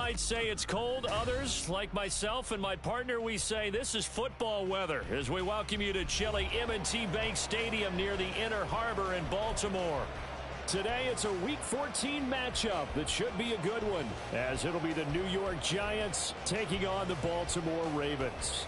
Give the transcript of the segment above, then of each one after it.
might say it's cold. Others, like myself and my partner, we say this is football weather as we welcome you to chilly M&T Bank Stadium near the Inner Harbor in Baltimore. Today, it's a Week 14 matchup that should be a good one, as it'll be the New York Giants taking on the Baltimore Ravens.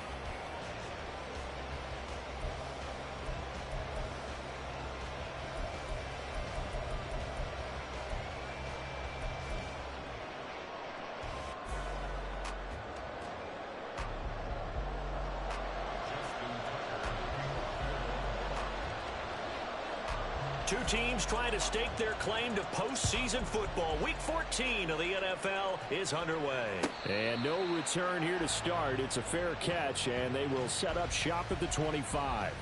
Two teams trying to stake their claim to postseason football. Week 14 of the NFL is underway. And no return here to start. It's a fair catch, and they will set up shop at the 25.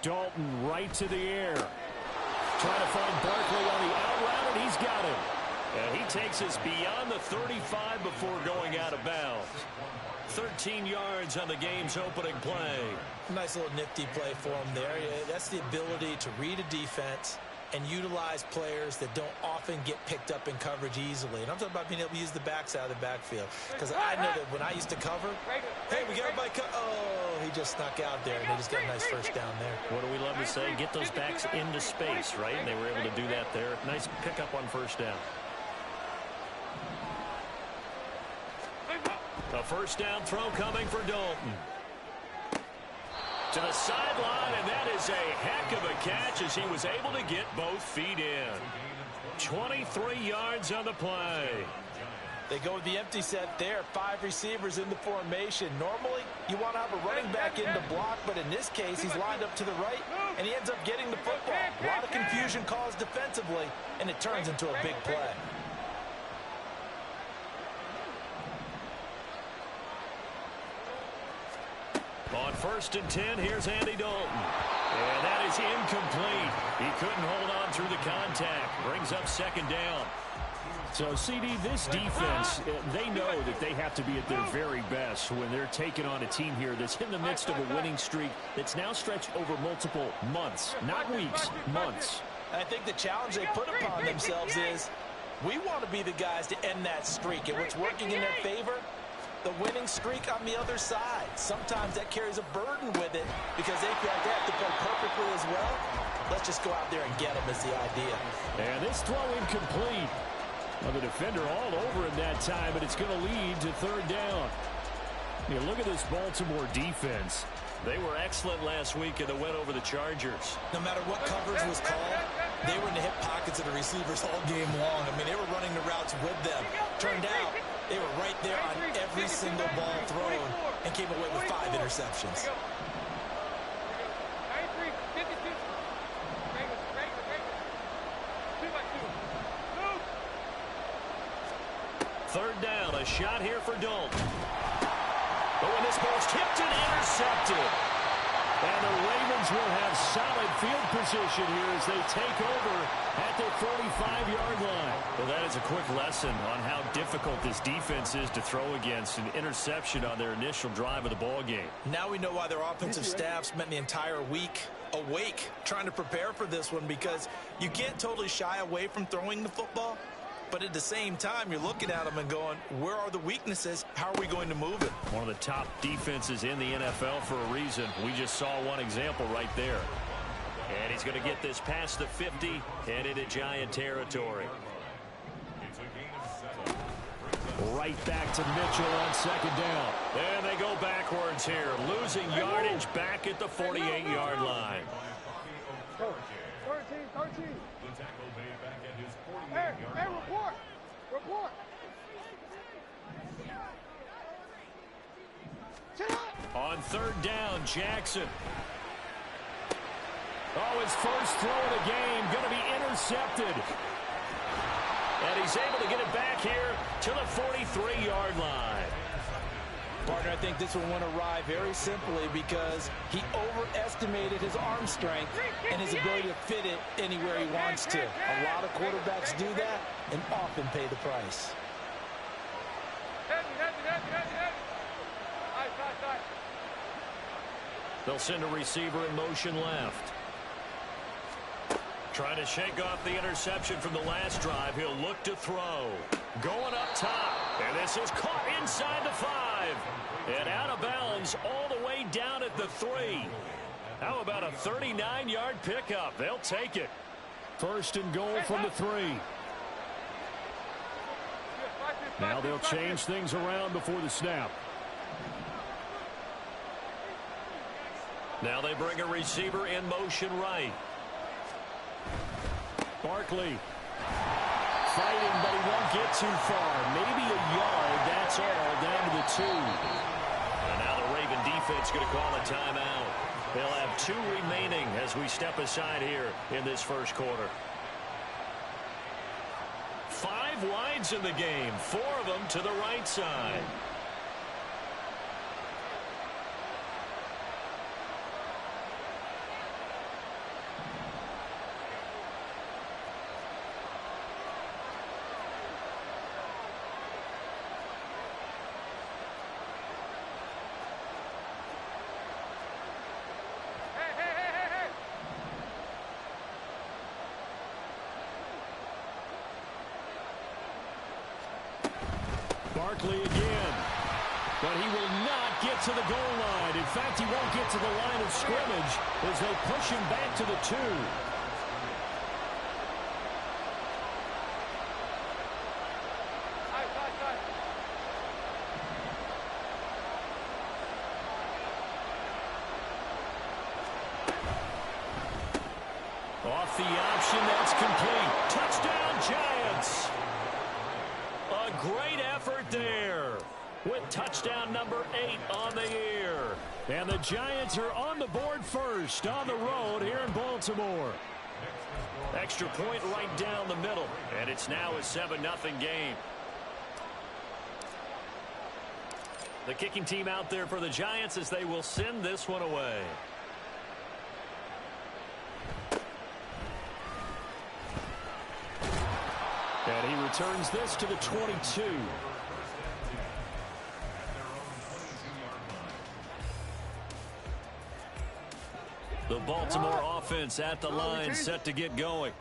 Dalton right to the air. Trying to find Barkley on the out route, and he's got him. And he takes us beyond the 35 before going out of bounds. 13 yards on the game's opening play. Nice little nifty play for him there. That's the ability to read a defense and utilize players that don't often get picked up in coverage easily. And I'm talking about being able to use the backs out of the backfield. Because I know that when I used to cover, hey, we got everybody he just snuck out there, and they just got a nice first down there. What do we love to say? Get those backs into space, right? And they were able to do that there. Nice pickup on first down. A first down throw coming for Dalton. To the sideline, and that is a heck of a catch as he was able to get both feet in. 23 yards on the play. They go with the empty set there. 5 receivers in the formation. Normally, you want to have a running back in the block, but in this case, he's lined up to the right, and he ends up getting the football. A lot of confusion caused defensively, and it turns into a big play. On 1st and 10, here's Andy Dalton. And that is incomplete. He couldn't hold on through the contact. Brings up 2nd down. So, CD, this defense, they know that they have to be at their very best when they're taking on a team here that's in the midst of a winning streak that's now stretched over multiple months, not weeks, months. I think the challenge they put upon themselves is we want to be the guys to end that streak. And what's working in their favor? The winning streak on the other side. Sometimes that carries a burden with it because they feel like they have to play perfectly as well. Let's just go out there and get them is the idea. And this throw incomplete. Well, the defender all over him that time, but it's going to lead to 3rd down. You look at this Baltimore defense. They were excellent last week in the win over the Chargers. No matter what coverage was called, they were in the hip pockets of the receivers all game long. I mean, they were running the routes with them. Turned out they were right there on every single ball thrown and came away with 5 interceptions. Third down, a shot here for Dalton. Oh, and this ball's tipped and intercepted. And the Ravens will have solid field position here as they take over at their 45-yard line. Well, that is a quick lesson on how difficult this defense is to throw against. An interception on their initial drive of the ball game. Now we know why their offensive staff spent the entire week awake trying to prepare for this one, because you can't totally shy away from throwing the football. But at the same time, you're looking at them and going, where are the weaknesses? How are we going to move it? One of the top defenses in the NFL for a reason. We just saw one example right there. And he's going to get this past the 50 and into Giant territory. Right back to Mitchell on 2nd down. And they go backwards here, losing yardage back at the 48-yard line. 13. Hey, report! On 3rd down, Jackson. Oh, his first throw of the game going to be intercepted. And he's able to get it back here to the 43-yard line. Partner, I think this one went awry very simply because he overestimated his arm strength and his ability to fit it anywhere he wants to. A lot of quarterbacks do that and often pay the price. They'll send a receiver in motion left. Trying to shake off the interception from the last drive. He'll look to throw. Going up top. And this is caught inside the 5. And out of bounds all the way down at the 3. How about a 39-yard pickup? They'll take it. First and goal from the 3. Now they'll change things around before the snap. Now they bring a receiver in motion right. Barkley fighting, but he won't get too far. Maybe a yard, that's all, down to the 2. And now the Raven defense going to call a timeout. They'll have 2 remaining as we step aside here in this first quarter. 5 wides in the game, 4 of them to the right side. Barkley again, but he will not get to the goal line. In fact, he won't get to the line of scrimmage as they push him back to the 2. Off the option, that's complete. Touchdown, Giants. A great effort there with touchdown number 8 on the year. And the Giants are on the board first on the road here in Baltimore. Extra point right down the middle. And it's now a 7-0 game. The kicking team out there for the Giants as they will send this one away. And he returns this to the 22. The Baltimore offense at the line, set to get going.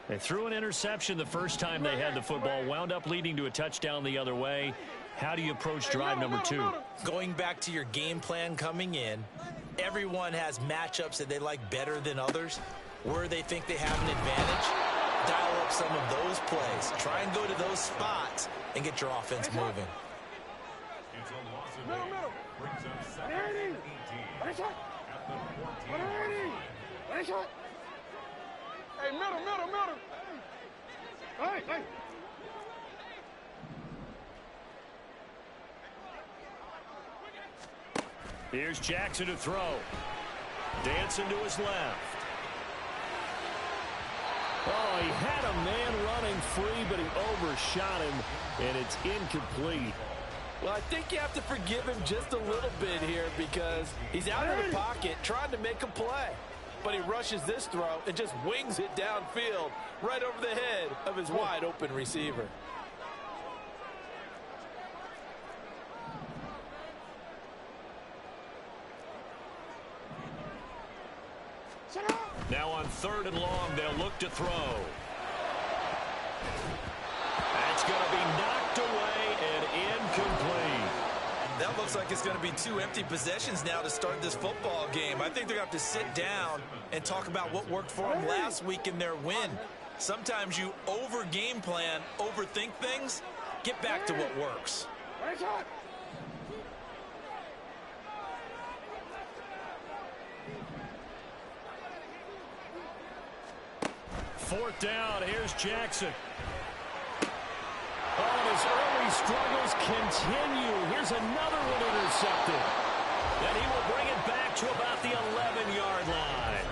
They threw an interception the first time they had the football, wound up leading to a touchdown the other way. How do you approach drive number 2? Going back to your game plan coming in, everyone has matchups that they like better than others, where they think they have an advantage. Dial up some of those plays. Try and go to those spots and get your offense moving. Hey, middle. Hey. Here's Jackson to throw. Dancing to his left. Oh, he had a man running free, but he overshot him, and it's incomplete. Well, I think you have to forgive him just a little bit here because he's out of the pocket trying to make a play. But he rushes this throw and just wings it downfield right over the head of his wide-open receiver. Now on 3rd and long, they'll look to throw. That's going to be knocked away and incomplete. That looks like it's going to be 2 empty possessions now to start this football game. I think they're going to have to sit down and talk about what worked for them last week in their win. Sometimes you over-game plan, overthink things. Get back to what works. 4th down, here's Jackson. Oh, and his early struggles continue. Here's another one intercepted. And he will bring it back to about the 11-yard line.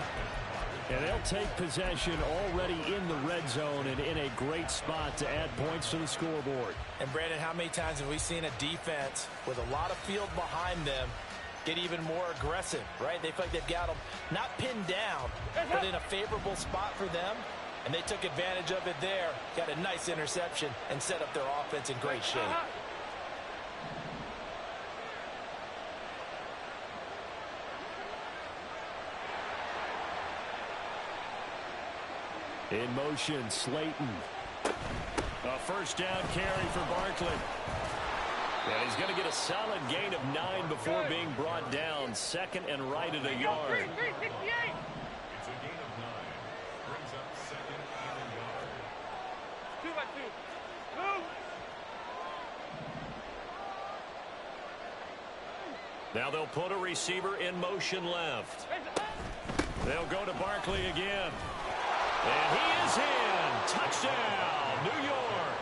And they'll take possession already in the red zone and in a great spot to add points to the scoreboard. And, Brandon, how many times have we seen a defense with a lot of field behind them get even more aggressive, right? They feel like they've got them not pinned down, but in a favorable spot for them. And they took advantage of it there, got a nice interception, and set up their offense in great shape. In motion, Slayton. A first down carry for Barkley. And he's going to get a solid gain of 9 before being brought down. Second and right at a yard. It's a gain of 9. Brings up second and a yard. 2-by-2. Now they'll put a receiver in motion left. They'll go to Barkley again. And he is in. Touchdown, New York.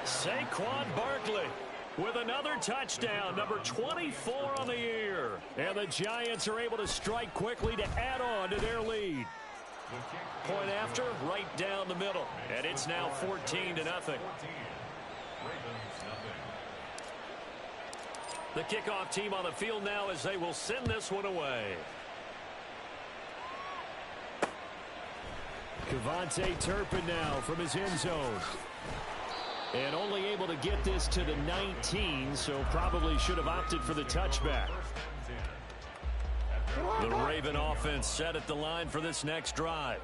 Saquon Barkley with another touchdown, number 24 on the year. And the Giants are able to strike quickly to add on to their lead. Point after, right down the middle. And it's now 14-0. The kickoff team on the field now as they will send this one away. Cavante Turpin now from his end zone. And only able to get this to the 19, so probably should have opted for the touchback. The Raven offense set at the line for this next drive.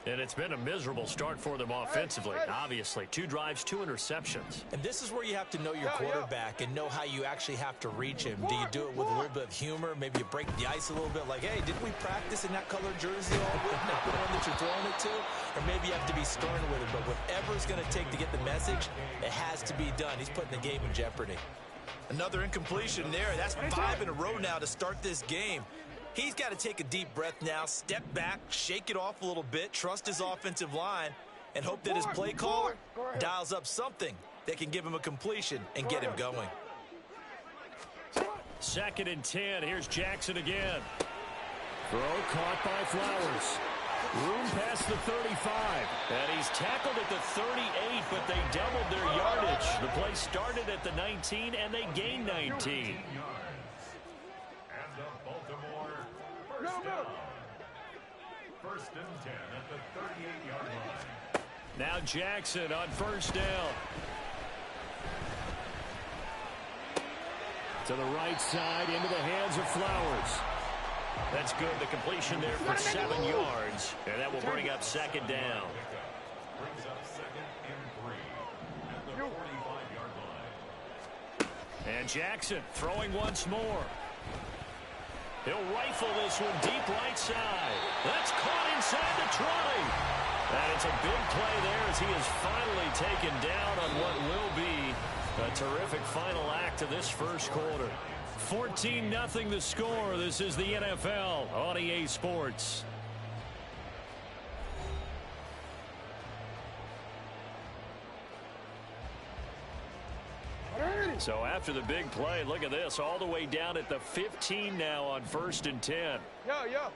And it's been a miserable start for them offensively, obviously. 2 drives, 2 interceptions. And this is where you have to know your quarterback and know how you actually have to reach him. Do you do it with a little bit of humor? Maybe you break the ice a little bit like, hey, didn't we practice in that colored jersey all week? Not the one that you're throwing it to? Or maybe you have to be stern with it. But whatever it's going to take to get the message, it has to be done. He's putting the game in jeopardy. Another incompletion there. That's 5 in a row now to start this game. He's got to take a deep breath now, step back, shake it off a little bit, trust his offensive line, and hope that his play caller dials up something that can give him a completion and get him going. 2nd and 10. Here's Jackson again. Throw caught by Flowers. Room past the 35. And he's tackled at the 38, but they doubled their yardage. The play started at the 19, and they gained 19. First and 10 at the 38-yard line. Now Jackson on first down. To the right side, into the hands of Flowers. That's good. The completion there for 7 yards. And that will bring up 2nd down. Brings up 2nd and 3 at the 45-yard line. And Jackson throwing once more. He'll rifle this one deep right side. That's caught inside the 20. And it's a big play there as he is finally taken down on what will be a terrific final act of this first quarter. 14-0 the score. This is the NFL on EA Sports. So after the big play, look at this, all the way down at the 15 now on 1st and 10. Yeah.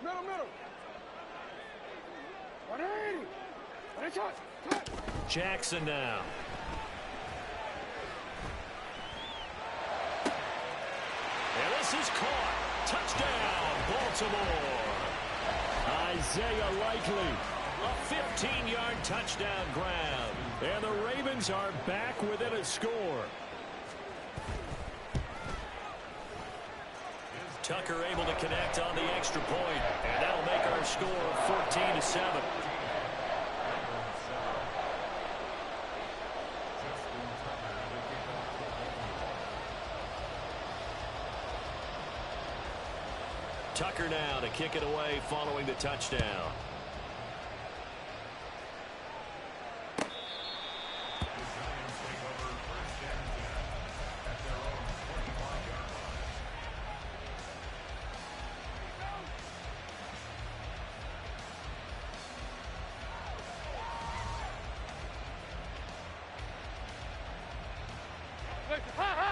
Middle. 180. Jackson now. And this is caught. Touchdown, Baltimore. Isaiah Likely. A 15-yard touchdown grab. And the Ravens are back within a score. Tucker able to connect on the extra point. And that'll make our score 14-7. Tucker now to kick it away following the touchdown.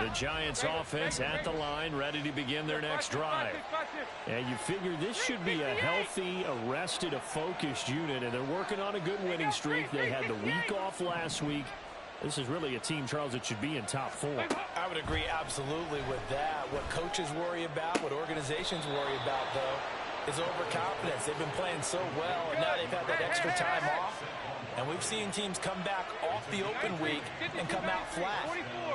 The Giants offense at the line, ready to begin their next drive. And you figure this should be a healthy, a rested, a focused unit, and they're working on a good winning streak. They had the week off last week. This is really a team, Charles, that should be in top 4. I would agree absolutely with that. What coaches worry about, what organizations worry about, though, is overconfidence. They've been playing so well, and now they've had that extra time off. And we've seen teams come back off the open week and come out flat.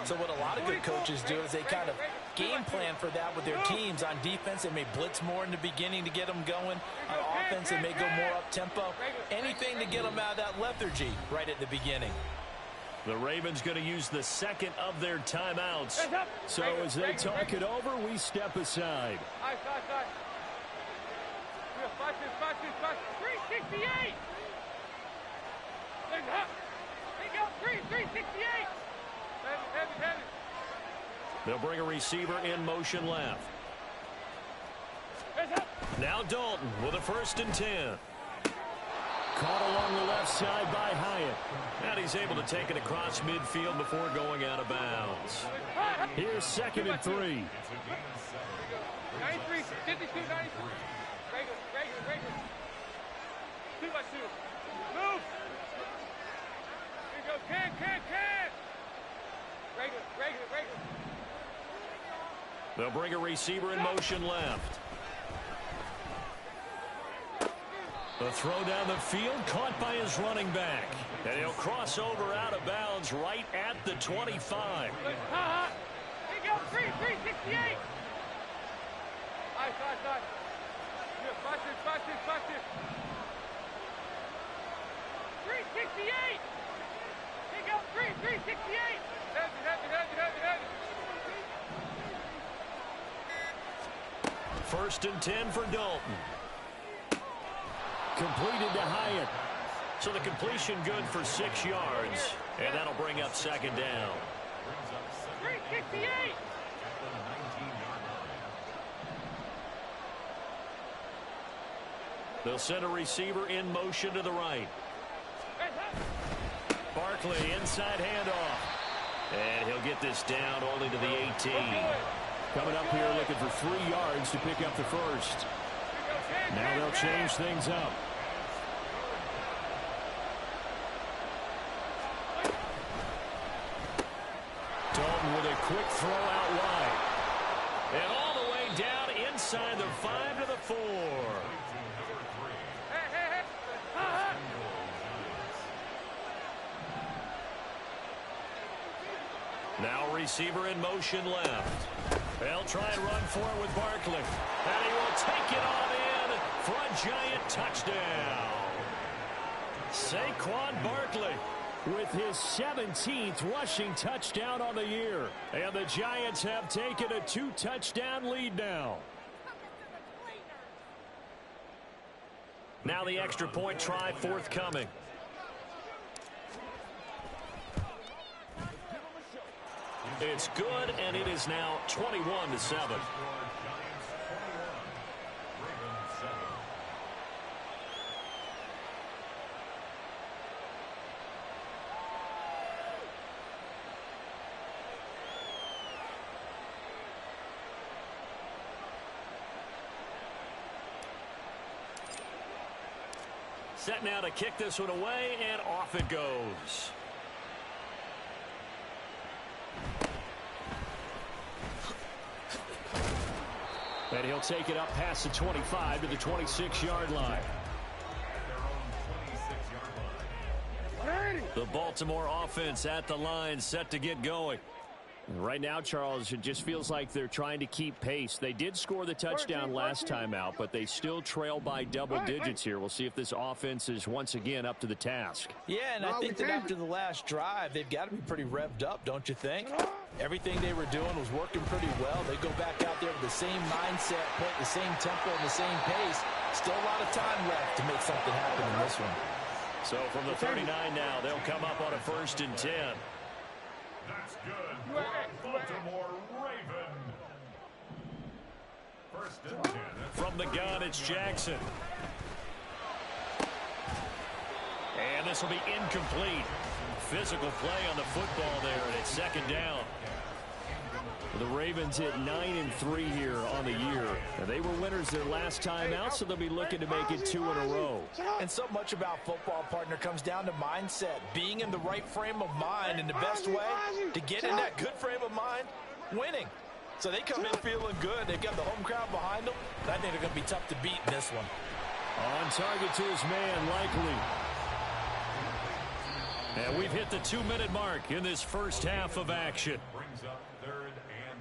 So what a lot of good coaches do is they kind of game plan for that with their teams. On defense, they may blitz more in the beginning to get them going. On offense, they may go more up-tempo. Anything to get them out of that lethargy right at the beginning. The Ravens going to use the second of their timeouts. So as they talk it over, we step aside. 368. They'll bring a receiver in motion left. Now Dalton with a 1st and 10. Caught along the left side by Hyatt. And he's able to take it across midfield before going out of bounds. Here's 2nd and 3. 93, 52, 93. Regular. 2 by 2. Move. Here you go. Can. Regular. They'll bring a receiver in motion left. The throw down the field, caught by his running back. And he'll cross over out of bounds right at the 25. Here you go. 368. Nice. Here, watch this. 368. Here you go. 368. Heavy. 1st and 10 for Dalton. Completed to Hyatt. So the completion good for 6 yards. And that'll bring up 2nd down. 368. They'll send a receiver in motion to the right. Barkley inside handoff. And he'll get this down only to the 18. Coming up here looking for 3 yards to pick up the 1st. Now they'll change things up. Dalton with a quick throw out wide. And all the way down inside the 5 to the 4. Now receiver in motion left. They'll try and run for it with Barkley. And he will take it on in for a Giant touchdown. Saquon Barkley with his 17th rushing touchdown on the year. And the Giants have taken a 2-touchdown lead now. Now the extra point try forthcoming. It's good, and it is now 21-7. Set now to kick this one away, and off it goes. And he'll take it up past the 25 to the 26-yard line. The Baltimore offense at the line, set to get going. Right now, Charles, it just feels like they're trying to keep pace. They did score the touchdown last time out, but they still trail by double digits here. We'll see if this offense is once again up to the task. Yeah, and I think that after the last drive, they've got to be pretty revved up, don't you think? Everything they were doing was working pretty well. They go back out there with the same mindset, play at the same tempo and the same pace. Still a lot of time left to make something happen in this one. So from the 39 now, they'll come up on a 1st and 10. That's good. Baltimore Raven. 1st and 10. From the gun, it's Jackson. And this will be incomplete. Physical play on the football there, and it's 2nd down. The Ravens hit 9-3 here on the year. And they were winners their last time out, so they'll be looking to make it 2 in a row. And so much about football, partner, comes down to mindset. Being in the right frame of mind, and the best way to get in that good frame of mind, winning. So they come in feeling good. They've got the home crowd behind them. I think they're going to be tough to beat in this one. On target to his man, likely. And we've hit the 2-minute mark in this first half of action.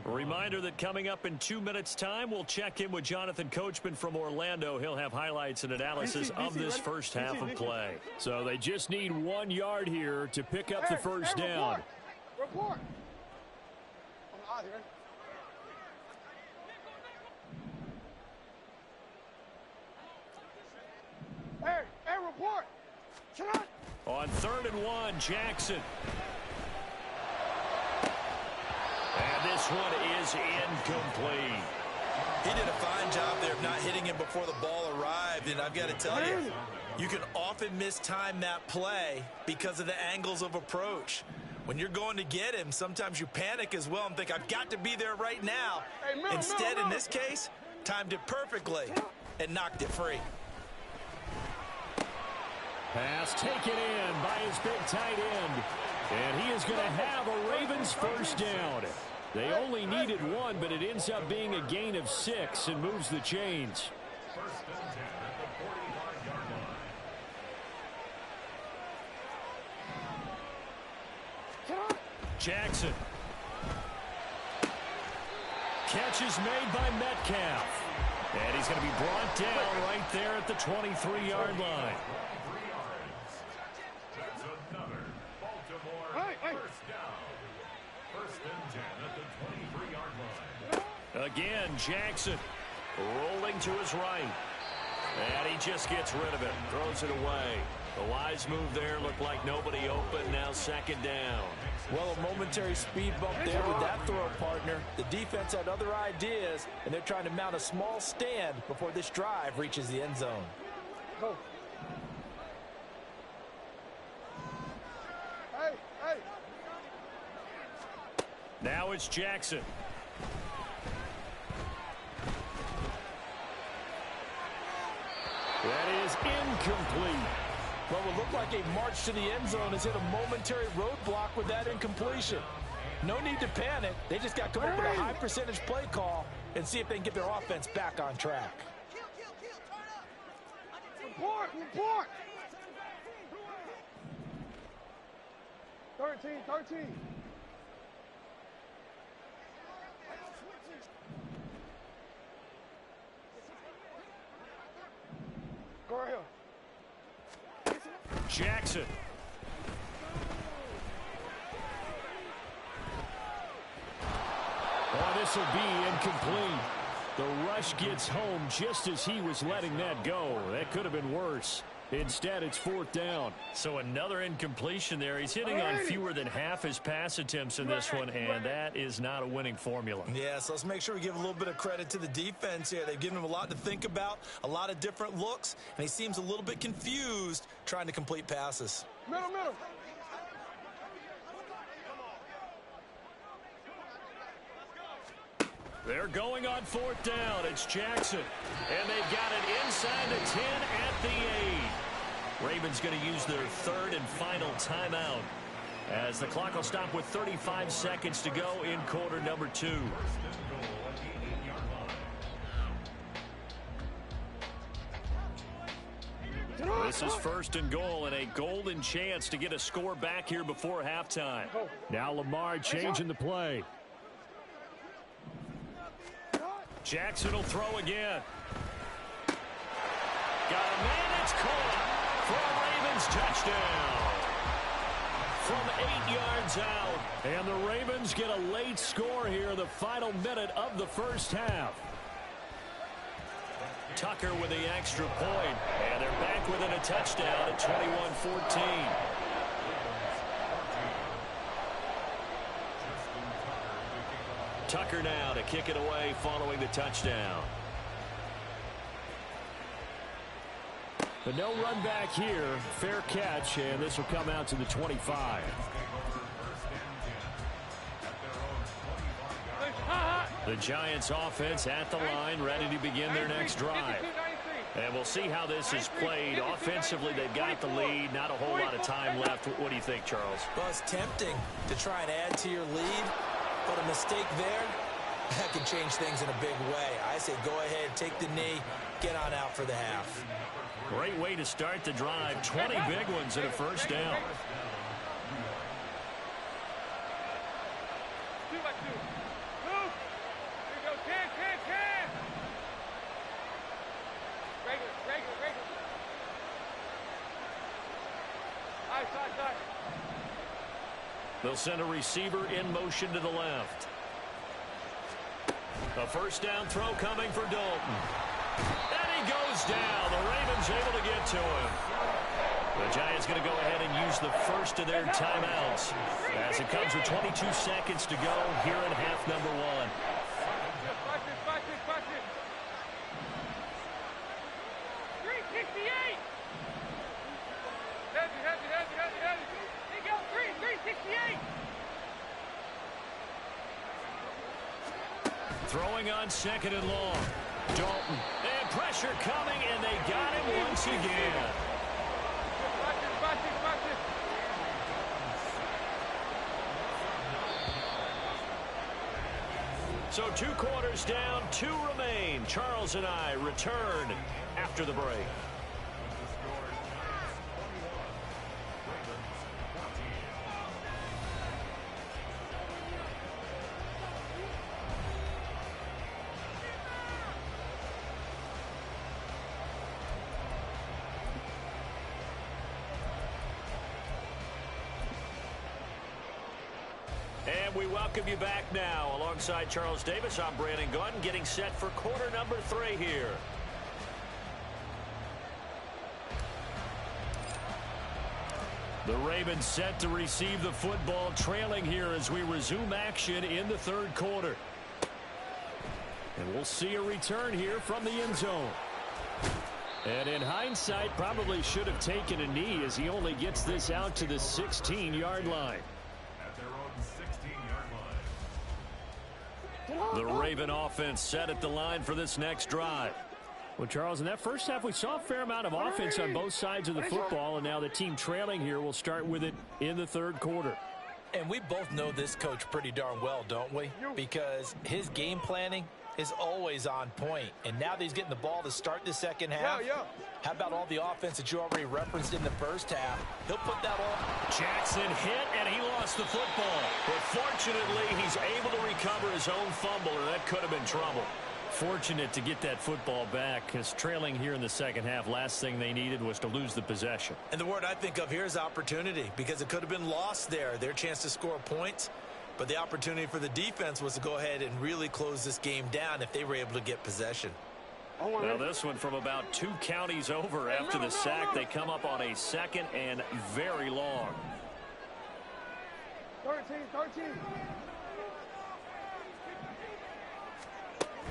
A reminder that coming up in 2 minutes' time, we'll check in with Jonathan Coachman from Orlando. He'll have highlights and analysis of this first half of play. So they just need 1 yard here to pick up the first down. Report. Hey, report. On 3rd and 1, Jackson. And this one is incomplete. He did a fine job there of not hitting him before the ball arrived. And I've got to tell you, you can often mistime that play because of the angles of approach. When you're going to get him, sometimes you panic as well and think, I've got to be there right now. Instead, in this case, timed it perfectly and knocked it free. Pass taken in by his big tight end. And he is going to have a Ravens first down. They only needed 1, but it ends up being a gain of 6 and moves the chains. First and 10 at the 45-yard line. Jackson. Catch is made by Metcalf. And he's going to be brought down right there at the 23-yard line. That's another Baltimore first down. First and 10 at the 23-yard line. Again, Jackson rolling to his right. And he just gets rid of it, throws it away. The wise move there, looked like nobody open, now 2nd down. Well, a momentary speed bump there with that throw, partner. The defense had other ideas, and they're trying to mount a small stand before this drive reaches the end zone. Go. Hey. Now it's Jackson. That is incomplete. What would look like a march to the end zone has hit a momentary roadblock with that incompletion. No need to panic. They just got to come up with a high percentage play call and see if they can get their offense back on track. Report. 13. Go right here. Jackson. Oh, this will be incomplete. The rush gets home just as he was letting that go. That could have been worse. Instead, it's 4th down. So another incompletion there. He's hitting on fewer than half his pass attempts in this one, and that is not a winning formula. Yeah, so let's make sure we give a little bit of credit to the defense here. They've given him a lot to think about, a lot of different looks, and he seems a little bit confused trying to complete passes. Middle. They're going on 4th down. It's Jackson. And they've got it inside the 10 at the 8. Ravens going to use their 3rd and final timeout as the clock will stop with 35 seconds to go in quarter number 2. This is 1st and goal and a golden chance to get a score back here before halftime. Now Lamar changing the play. Jackson will throw again. Got a man, it's caught for a Ravens touchdown. From 8 yards out. And the Ravens get a late score here, the final minute of the first half. Tucker with the extra point. And they're back within a touchdown at 21-14. Tucker now to kick it away following the touchdown. But no run back here. Fair catch, and this will come out to the 25. The Giants offense at the line, ready to begin their next drive. And we'll see how this is played. Offensively, they've got the lead. Not a whole lot of time left. What do you think, Charles? Well, it's tempting to try and add to your lead, but a mistake there, that can change things in a big way. I say go ahead, take the knee, get on out for the half. Great way to start the drive. 20 big ones and a first down. They'll send a receiver in motion to the left. A first down throw coming for Dalton. And he goes down. The Ravens able to get to him. The Giants going to go ahead and use the first of their timeouts as it comes with 22 seconds to go here in half number one. Throwing on second and long. Dalton. And pressure coming, and they got him once again. So 2 quarters down, 2 remain. Charles and I return after the break. And we welcome you back now. Alongside Charles Davis, I'm Brandon Gunn, getting set for quarter number 3 here. The Ravens set to receive the football, trailing here as we resume action in the third quarter. And we'll see a return here from the end zone. And in hindsight, probably should have taken a knee as he only gets this out to the 16-yard line. The Raven offense set at the line for this next drive. Well, Charles, in that first half, we saw a fair amount of offense on both sides of the football, and now the team trailing here will start with it in the third quarter. And we both know this coach pretty darn well, don't we? Because his game planning is always on point. And now that he's getting the ball to start the second half, how about all the offense that you already referenced in the first half? He'll put that on. Jackson hit, and he lost the football. But fortunately, he's able to recover his own fumble, or that could have been trouble. Fortunate to get that football back, because trailing here in the second half, last thing they needed was to lose the possession. And the word I think of here is opportunity, because it could have been lost there. Their chance to score points. But the opportunity for the defense was to go ahead and really close this game down if they were able to get possession. Now this one from about 2 counties over after the sack. They come up on a second and very long. 13.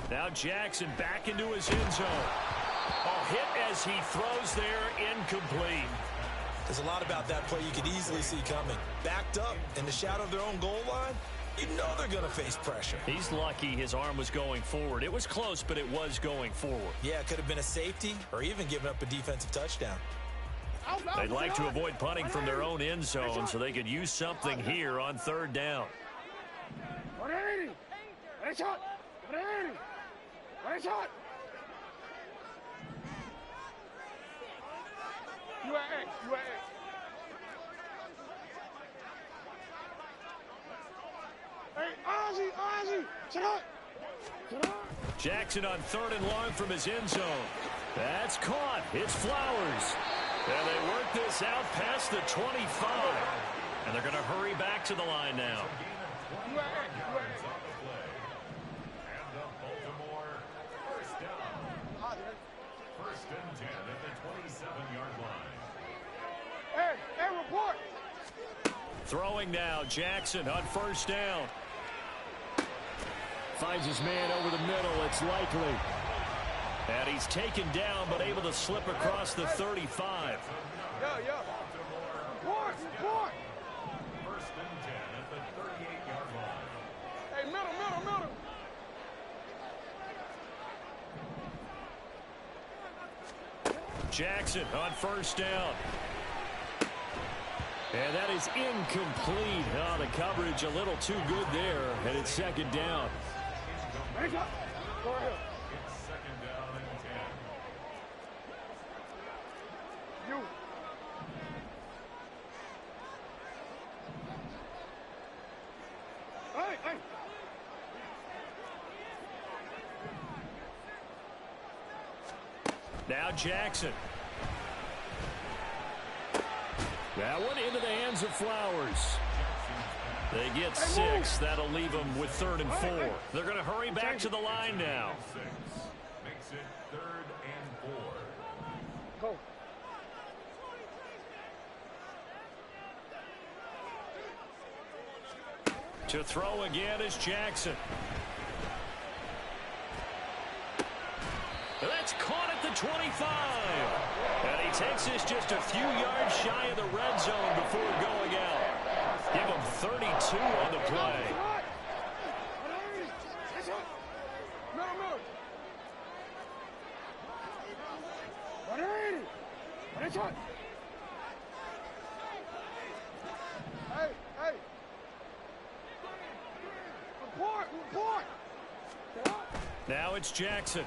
Now Jackson back into his end zone. Oh, hit as he throws there, incomplete. There's a lot about that play you could easily see coming. Backed up in the shadow of their own goal line, you know they're going to face pressure. He's lucky his arm was going forward. It was close, but it was going forward. Yeah, it could have been a safety or even given up a defensive touchdown. They'd like to avoid punting from their own end zone so they could use something here on third down. You at X. Hey, Ozzy, shut up. Jackson on third and long from his end zone. That's caught. It's Flowers. And they work this out past the 25. And they're going to hurry back to the line now. You at X. And the Baltimore first down. First and 10 at the 27-yard line. Hey, report. Throwing now, Jackson on first down. Finds his man over the middle. It's likely. And he's taken down, but able to slip across the 35. Yeah. Report. First and 10 at the 38-yard line. Hey, middle. Jackson on first down. And that is incomplete. Oh, the coverage a little too good there, and it's second down. It's second down and 10. You. Hey, hey. Now Jackson. That one into the hands of Flowers. They get 6. That'll leave them with 3rd and 4. They're going to hurry back to the line now. Makes it 3rd and 4. Go. To throw again is Jackson. That's caught at the 25. And he takes this just a few yards shy of the red zone before going out. Give him 32 on the play. Hey, hey. Report. Now it's Jackson.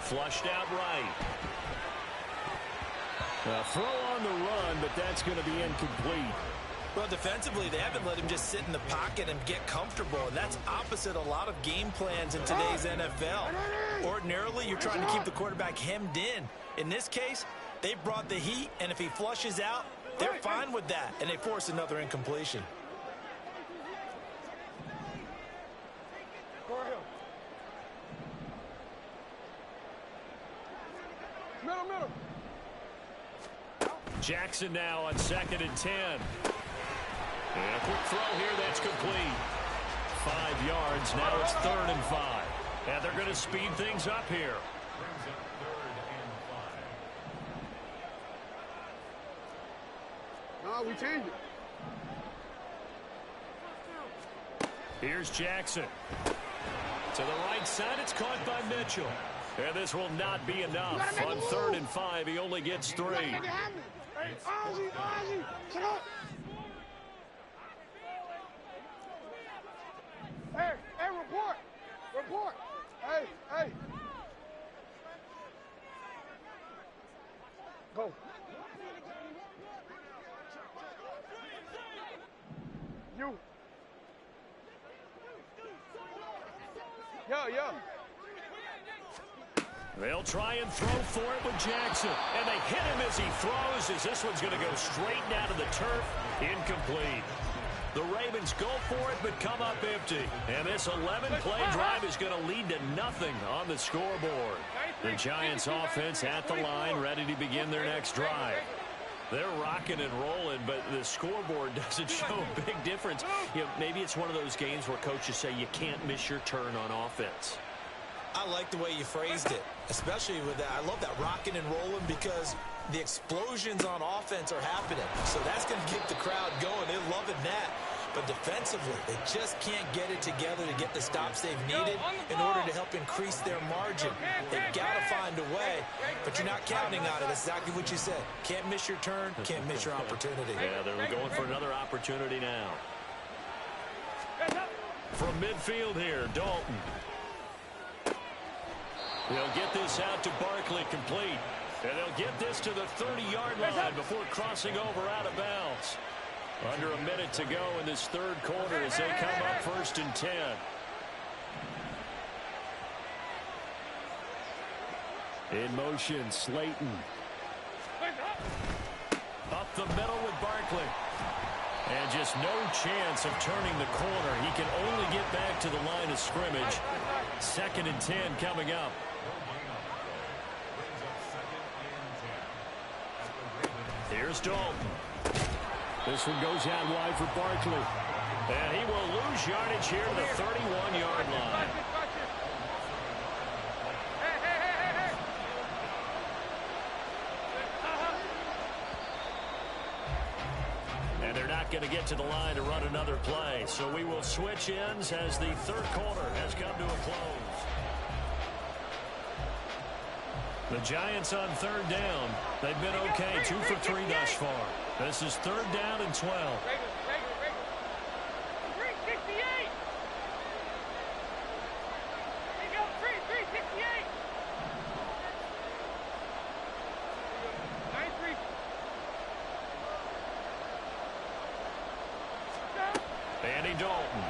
Flushed out right. A throw on the run, but that's going to be incomplete. Well, defensively, they haven't let him just sit in the pocket and get comfortable, and that's opposite a lot of game plans in today's NFL. Ordinarily, you're trying to keep the quarterback hemmed in. In this case, they brought the heat, and if he flushes out, they're fine with that, and they force another incompletion. Middle. Jackson now on 2nd and 10. And a quick throw here that's complete. 5 yards. Now it's 3rd and 5. And they're going to speed things up here. Brings up 3rd and 5. No, we changed it. Here's Jackson. To the right side, it's caught by Mitchell. And this will not be enough. On 3rd and 5, he only gets 3. Hey, Ozzy, sit up. Hey, report. Hey. Go. You. Yo. They'll try and throw for it with Jackson. And they hit him as he throws, as this one's going to go straight down to the turf. Incomplete. The Ravens go for it, but come up empty. And this 11-play drive is going to lead to nothing on the scoreboard. The Giants offense at the line, ready to begin their next drive. They're rocking and rolling, but the scoreboard doesn't show a big difference. You know, maybe it's one of those games where coaches say you can't miss your turn on offense. I like the way you phrased it, especially with that. I love that rocking and rolling because the explosions on offense are happening. So that's going to keep the crowd going. They're loving that. But defensively, they just can't get it together to get the stops they've needed in order to help increase their margin. They've got to find a way, but you're not counting on it. That's exactly what you said. Can't miss your turn, can't miss your opportunity. Yeah, they're going for another opportunity now. From midfield here, Dalton. They'll get this out to Barkley complete. And they'll get this to the 30-yard line before crossing over out of bounds. Under a minute to go in this third quarter as they come up 1st and 10. In motion, Slayton. Up the middle with Barkley. And just no chance of turning the corner. He can only get back to the line of scrimmage. 2nd and 10 coming up. Here's Dalton. This one goes out wide for Barkley. And he will lose yardage here to the 31-yard line. And they're not going to get to the line to run another play. So we will switch ends as the third quarter has come to a close. The Giants on third down. They've been okay, 2 for 3 thus far. This is third down and 12. Andy Dalton.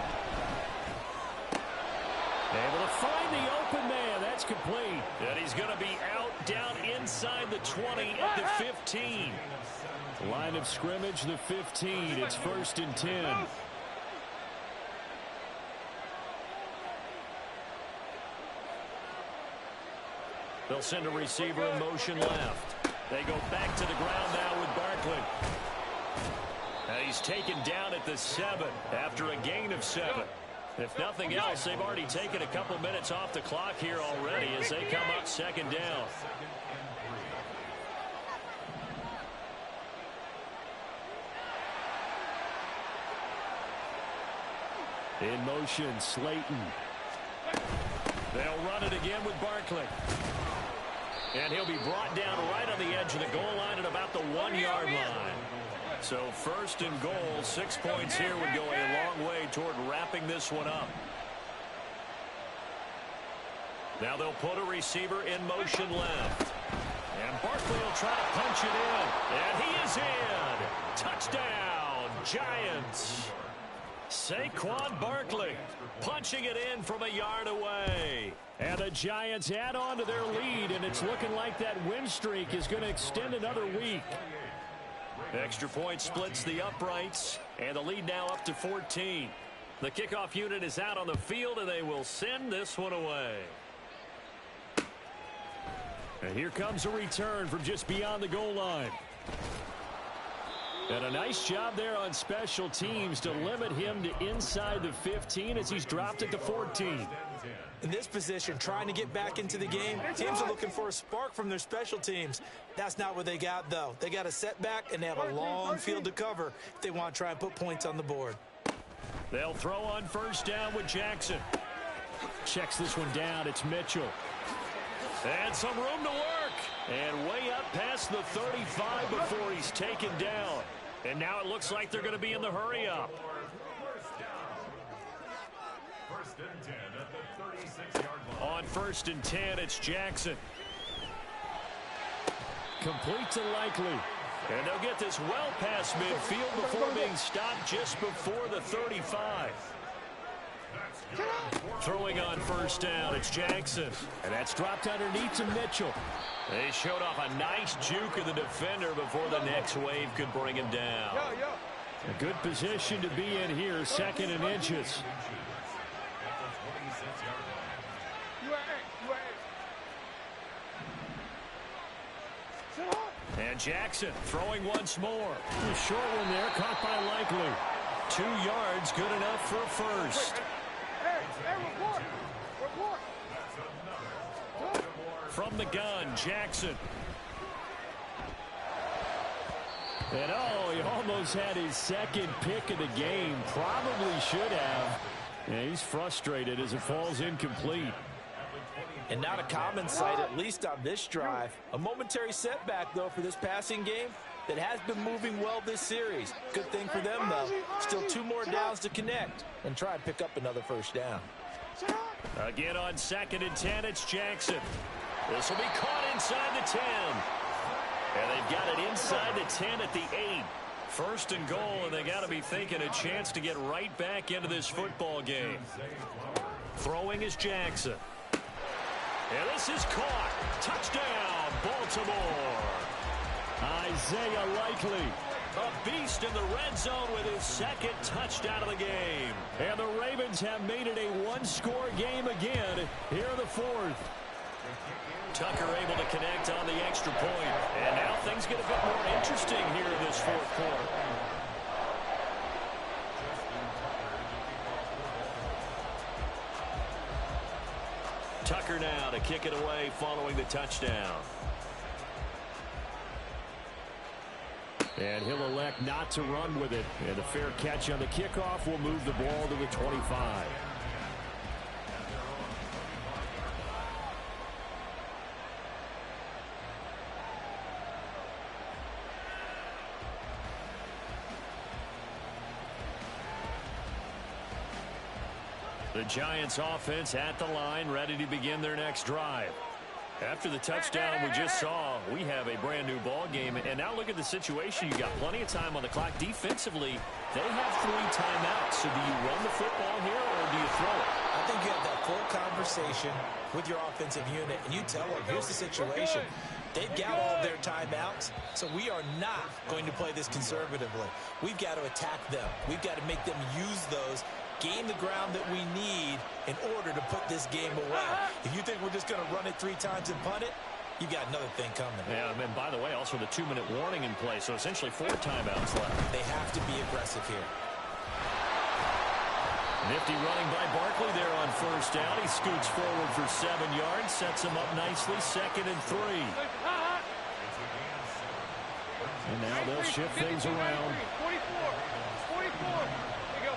Able to find the open man. That's complete. And he's going to be out down inside the 20 at the 15. Line of scrimmage, the 15. It's 1st and 10. They'll send a receiver in motion left. They go back to the ground now with Barkley. He's taken down at the 7 after a gain of 7. If nothing else, they've already taken a couple minutes off the clock here already as they come up 2nd down. In motion, Slayton. They'll run it again with Barkley. And he'll be brought down right on the edge of the goal line at about the 1-yard line. So 1st and goal, 6 points here would go a long way toward wrapping this one up. Now they'll put a receiver in motion left. And Barkley will try to punch it in. And he is in. Touchdown, Giants. Saquon Barkley punching it in from a yard away. And the Giants add on to their lead, and it's looking like that win streak is going to extend another week. Extra point splits the uprights, and the lead now up to 14. The kickoff unit is out on the field, and they will send this one away. And here comes a return from just beyond the goal line. And a nice job there on special teams to limit him to inside the 15 as he's dropped at the 14. In this position, trying to get back into the game, teams are looking for a spark from their special teams. That's not what they got, though. They got a setback, and they have a long field to cover if they want to try and put points on the board. They'll throw on 1st down with Jackson. Checks this one down. It's Mitchell. And some room to work. And way up past the 35 before he's taken down. And now it looks like they're going to be in the hurry-up. 1st and 10 at the 36-yard line. On 1st and 10, it's Jackson. Complete to Likely. And they'll get this well past midfield before being stopped just before the 35. Throwing on 1st down, it's Jackson. And that's dropped underneath to Mitchell. They showed off a nice juke of the defender before the next wave could bring him down. A good position to be in here, 2nd and inches. And Jackson throwing once more. A short one there, caught by Likely. 2 yards, good enough for a first. From the gun, Jackson. And he almost had his 2nd pick of the game. Probably should have. And he's frustrated as it falls incomplete. And not a common sight, at least on this drive. A momentary setback, though, for this passing game that has been moving well this series. Good thing for them, though. Still 2 more downs to connect and try and pick up another 1st down. Again on 2nd and 10, it's Jackson. This will be caught inside the 10. And they've got it inside the 10 at the 8. 1st and goal, and they got to be thinking a chance to get right back into this football game. Throwing is Jackson. And this is caught. Touchdown, Baltimore. Isaiah Likely, a beast in the red zone with his 2nd touchdown of the game. And the Ravens have made it a 1-score game again here in the 4th. Tucker able to connect on the extra point. And now things get a bit more interesting here in this 4th quarter. Tucker now to kick it away following the touchdown. And he'll elect not to run with it. And the fair catch on the kickoff will move the ball to the 25. The Giants offense at the line, ready to begin their next drive. After the touchdown we just saw, we have a brand new ball game. And now look at the situation. You got plenty of time on the clock. Defensively, they have 3 timeouts. So do you run the football here or do you throw it? I think you have that full conversation with your offensive unit, and you tell them, here's the situation. They've got all their timeouts, so we are not going to play this conservatively. We've got to attack them. We've got to make them use those, gain the ground that we need in order to put this game away. If you think we're just going to run it 3 times and punt it, you got another thing coming. Yeah, and by the way, also the 2-minute warning in play, so essentially 4 timeouts left. They have to be aggressive here. Nifty running by Barkley there on first down. He scoots forward for 7 yards, sets him up nicely, 2nd and 3. And now they'll shift things around. 44. There you go.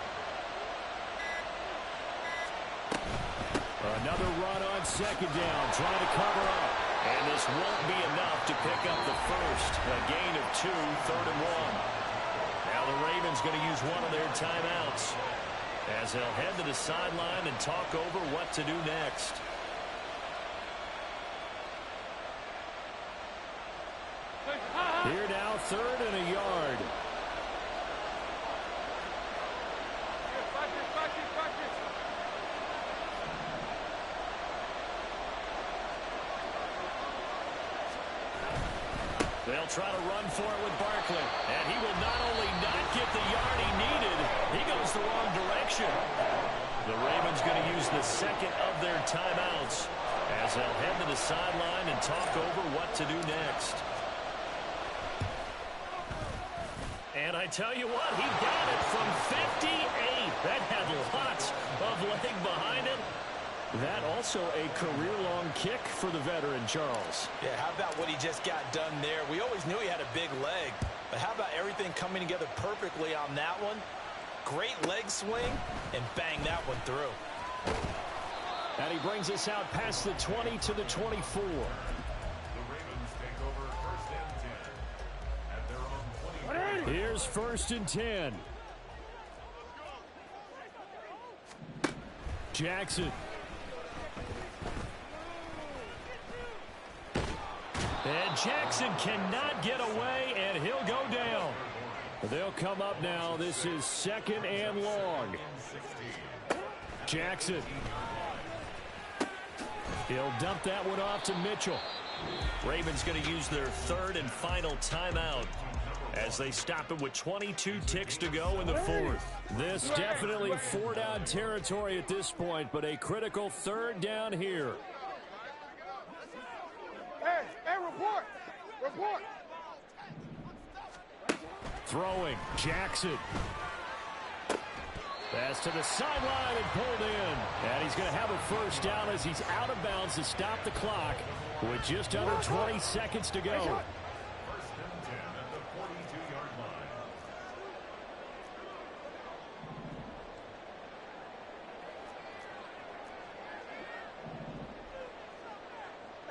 Another run on 2nd down, trying to cover up. And this won't be enough to pick up the first. A gain of 2, 3rd and 1. Now the Ravens going to use one of their timeouts as they'll head to the sideline and talk over what to do next. Here now, 3rd and a yard. They'll try to run for it with Barkley. And he will not only not get the yard he needed, he goes the wrong direction. The Ravens going to use the 2nd of their timeouts as they'll head to the sideline and talk over what to do next. And I tell you what, he got it from 58. That had lots of leg behind it. That also a career-long kick for the veteran, Charles. Yeah, how about what he just got done there? We always knew he had a big leg, but how about everything coming together perfectly on that one? Great leg swing, and bang that one through. And he brings us out past the 20 to the 24. The Ravens take over 1st and 10 at their own 20. Here's 1st and 10. Jackson. And Jackson cannot get away, and he'll go down. They'll come up now. This is 2nd and long. Jackson. He'll dump that one off to Mitchell. Ravens going to use their 3rd and final timeout as they stop it with 22 ticks to go in the 4th. This definitely 4-down territory at this point, but a critical 3rd down here. Hey, report. Report. Throwing, Jackson. Pass to the sideline and pulled in. And he's going to have a 1st down as he's out of bounds to stop the clock with just under 20 seconds to go. 1st and 10 at the 42-yard line.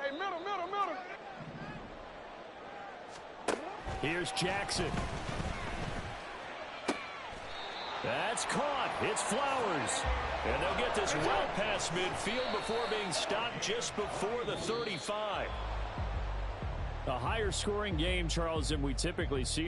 Hey, middle. Here's Jackson. That's caught. It's Flowers. And they'll get this well past midfield before being stopped just before the 35. A higher scoring game, Charles, than we typically see.